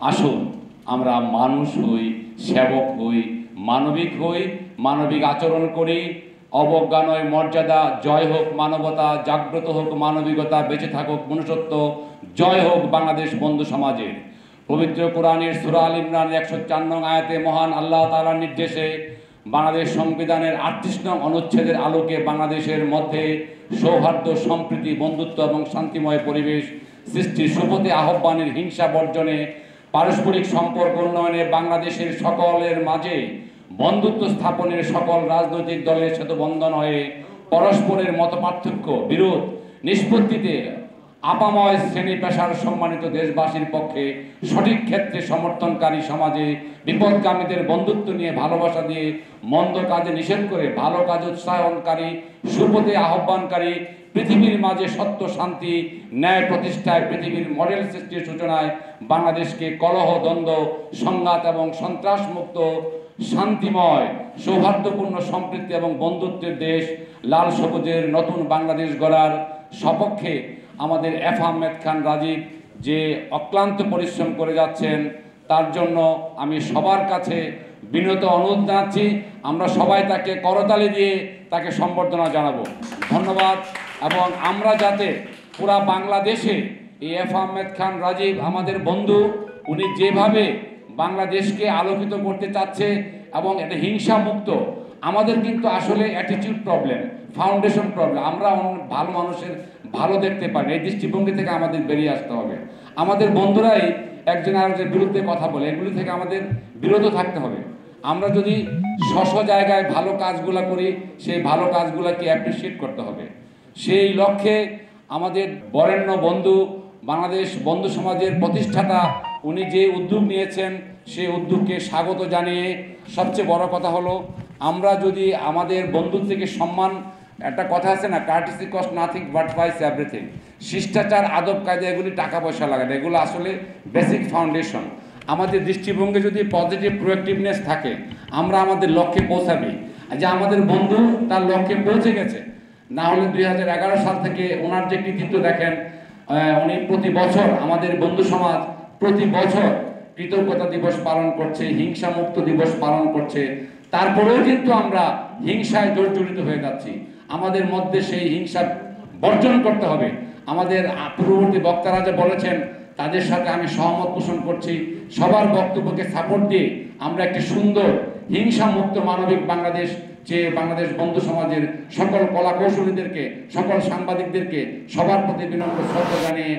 আসুন আমরা মানুষ হই, সেবক হই, মানবিক আচরণ করি। অবজ্ঞা নয় মর্যাদা। জয় হোক মানবতা, জাগ্রত হোক মানবিকতা, বেঁচে থাকুক মনুষ্যত্ব। জয় হোক বাংলাদেশ বন্ধু সমাজের। পবিত্র কোরআনের সূরা আল ইমরান 104 নং আয়াতে মহান আল্লাহ তাআলার নির্দেশে বাংলাদেশ সংবিধানের 38 নং অনুচ্ছেদের আলোকে বাংলাদেশের মধ্যে সৌহার্দ্য, সম্প্রীতি, বন্ধুত্ব এবং শান্তিময় পরিবেশ সৃষ্টির শপথে আহ্বানের হিংসা বর্জনে, পারস্পরিক সম্পর্ক উন্নয়নে, বাংলাদেশের সকলের মাঝে বন্ধুত্ব স্থাপনের সকল রাজনৈতিক দলের সাথে বন্ধন হয়ে পরস্পরের মতপার্থক্য বিরোধ নিষ্পত্তিতে আপাময় শ্রেণী পেশার সম্মানিত দেশবাসীর পক্ষে সঠিক ক্ষেত্রে সমর্থনকারী সমাজে বিপদগামীদের বন্ধুত্ব নিয়ে ভালোবাসা দিয়ে মন্দ কাজে নিষেধ করে ভালো কাজ উৎসাহনকারী সুপথে আহ্বানকারী পৃথিবীর মাঝে সত্য শান্তি ন্যায় প্রতিষ্ঠায় পৃথিবীর মডেল সৃষ্টির সূচনায় বাংলাদেশকে কলহ দ্বন্দ্ব সংঘাত এবং সন্ত্রাসমুক্ত শান্তিময় সৌহার্দ্যপূর্ণ সম্প্রীতি এবং বন্ধুত্বের দেশ লাল সবুজের নতুন বাংলাদেশ গড়ার সপক্ষে আমাদের আহমেদ খান রাজীব যে অক্লান্ত পরিশ্রম করে যাচ্ছেন তার জন্য আমি সবার কাছে বিনত অনুরোধ জানাচ্ছি। আমরা সবাই তাকে করতালি দিয়ে তাকে সম্বর্ধনা জানাবো। ধন্যবাদ। এবং আমরা যাতে পুরা বাংলাদেশে এই আহমেদ খান রাজীব আমাদের বন্ধু, উনি যেভাবে বাংলাদেশকে আলোকিত করতে চাচ্ছে এবং এটা হিংসা মুক্ত, আমাদের কিন্তু আসলে অ্যাটিটিউড প্রবলেম, ফাউন্ডেশন প্রবলেম। আমরা ভালো মানুষের ভালো দেখতে পারি, এই দৃষ্টিভঙ্গি থেকে আমাদের বেরিয়ে আসতে হবে। আমাদের বন্ধুরাই একজন আরেকজনের বিরুদ্ধে কথা বলে, এগুলি থেকে আমাদের বিরত থাকতে হবে। আমরা যদি স্ব জায়গায় ভালো কাজগুলো করি, সেই ভালো কাজগুলোকে অ্যাপ্রিসিয়েট করতে হবে। সেই লক্ষ্যে আমাদের বরেণ্য বন্ধু, বাংলাদেশ বন্ধু সমাজের প্রতিষ্ঠাতা, উনি যে উদ্যোগ নিয়েছেন সেই উদ্যোগকে স্বাগত জানিয়ে সবচেয়ে বড় কথা হলো আমরা যদি আমাদের বন্ধুর থেকে সম্মান, একটা কথা আছে না, কার্টিসি cost nothing but price everything. শিষ্টাচার, আদব কায়দা এগুলি টাকা পয়সা লাগে না, এগুলো আসলে বেসিক ফাউন্ডেশন। আমাদের দৃষ্টিভঙ্গি যদি পজিটিভ প্রোঅ্যাক্টিভনেস থাকে, আমরা আমাদের লক্ষ্যে পৌঁছাবি। যে আমাদের বন্ধু তার লক্ষ্যে পৌঁছে গেছে, না হলে 2011 সাল থেকে ওনার যে কৃতিত্ব দেখেন, উনি প্রতি বছর আমাদের বন্ধু সমাজ প্রতি বছর কৃতজ্ঞতা দিবস পালন করছে, হিংসা মুক্ত দিবস পালন করছে। তারপরেও কিন্তু আমরা হিংসায় জর্জরিত হয়ে যাচ্ছি। আমাদের মধ্যে সেই হিংসা বর্জন করতে হবে। আমাদের পূর্ববর্তী বক্তারা যে বলেছেন তাদের সাথে আমি সহমত পোষণ করছি। সবার বক্তব্যকে সাপোর্ট দিয়ে আমরা একটি সুন্দর হিংসা মুক্ত মানবিক বাংলাদেশ, যে বাংলাদেশ বন্ধু সমাজের সকল কলা কৌশলীদেরকে, সকল সাংবাদিকদেরকে সবার প্রতি বিনম্র শ্রদ্ধা জানিয়ে